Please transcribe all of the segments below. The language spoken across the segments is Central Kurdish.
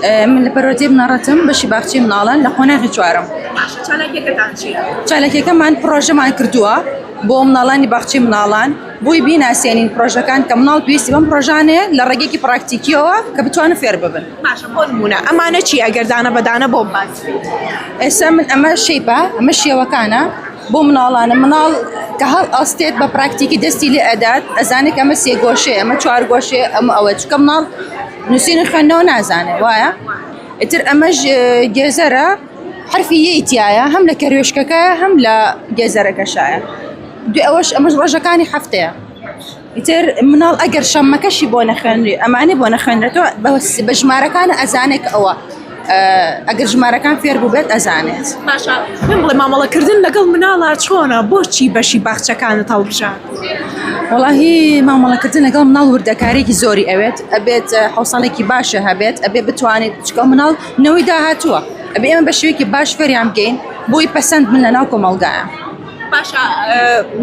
من البروتي بنارتم بشي باختي منالن لقوناغي چوارم چالكي كمان بروجه ما كردوها بو منالاني باختي منالان بوي بينا سينين بروجه كان كمنال بيسي بم بروجاني لرقيكي براكتيكيوها كبتوان فير ببن باشا بون مونا امانه چی اگر دانا بدانا بومباز اسا من اما شيبه اما شيوا كان بو منالان منال كهال استيت ببراكتيكي دستي لي ادات ازانك اما سي غوشي اما چوار غوشي اما اوت كمنال نسين خنو نازانه وايا اتر اما جزره حرفيه اتيايا هم لكروشككا هم لجزره كشايا دو اوش اما رجكاني حفتيا يتر منال اگر شمكشي بونا خنري اماني بونا خنرتو بس بجماره كان ازانك او اگر جماره كان فير بوبيت ازانت باشا من بلا ماملا كردن لقل منالا چونا بوچی بشي باخچكان طلبجان والله ماملا كردن لقل منال وردكاريكي زوري اويت ابيت حوصلكي باشا هبيت ابي بتواني تشكو منال نوي داهاتوا ابي اما بشويكي باش فري عم كين بوي بسند من لناكم القاع باشا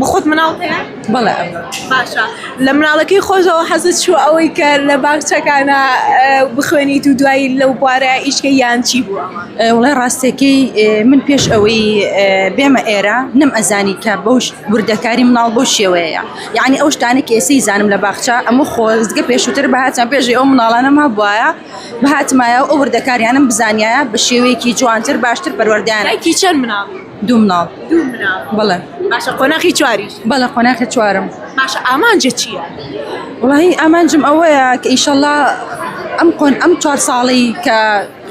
بخوت مناڵتەیە بەڵێ باشە لە مناڵەکەی خۆشەوە حەزت چوو ئەوەی کە لە باخچەکانە بخوێنیت و دوایی لەو بوارە ئیشکە یان چی بووە؟ وڵای ڕاستێکی من پێش ئەوەی بێمە ئێرە نم ئەزانی کە بەوش وردەکاری مناڵ بەو شێوەیە یعنی ئەو شتانێک ئێسەی زانم لە باخچە ئەمە خۆزگە پێشووتر بەهاتم پێشی ئەو مناڵانەما بووایە بەهاتمایە ئەو وردەکاریانم بزانایە بە شێوەیەکی جوانتر باشتر پەروەردەیان دایکی چەند مناڵ؟ دوو مناڵ بەڵێ باشە قۆناغی چواریش بەڵێ قۆناغی چوارم باشە ئامانجە چییە؟ وڵی ئامانجم ئەوەیە کە ئیشەڵڵا ئەم 4 ساڵی کە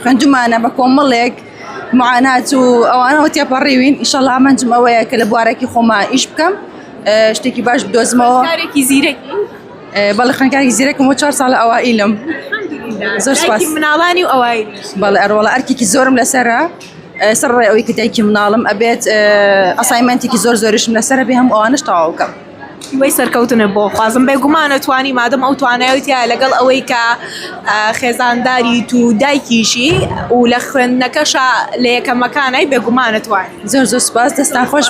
خوێندومانە بە کۆمەڵێک معانات و ئەوانەوە تێپەڕێوین ئیشەڵڵا ئامانجم ئەوەیە کە لە بوارێکی خۆما ئیش بکەم شتێکی باش بدۆزمەوە کارێکی زیرەکی بەڵێ خوێندکارێکی زیرەکم بۆ 4 ساڵە ئەوائیلم زۆر سپاس مناڵانی و ئەوایل بەڵێ ئەروەڵە ئەرکێکی زۆرم لەسەرە سەر ڕێ ئەوەی کە دایکی مناڵم ئەبێت ئەسایمەنتێکی زۆر زۆریشم لەسەرە بێ هەم ئەوانش تەواو بکەم وی سەرکەوتنە بۆ خوازم بێگومانە توانی مادەم ئەو توانایەتە لەگەڵ ئەوەی کە خێزانداریت و دایکیشی و لە خوێندنەکەشە لە یەکەمەکانەی بێگومانە توانی زۆر سپاس دەستان خۆش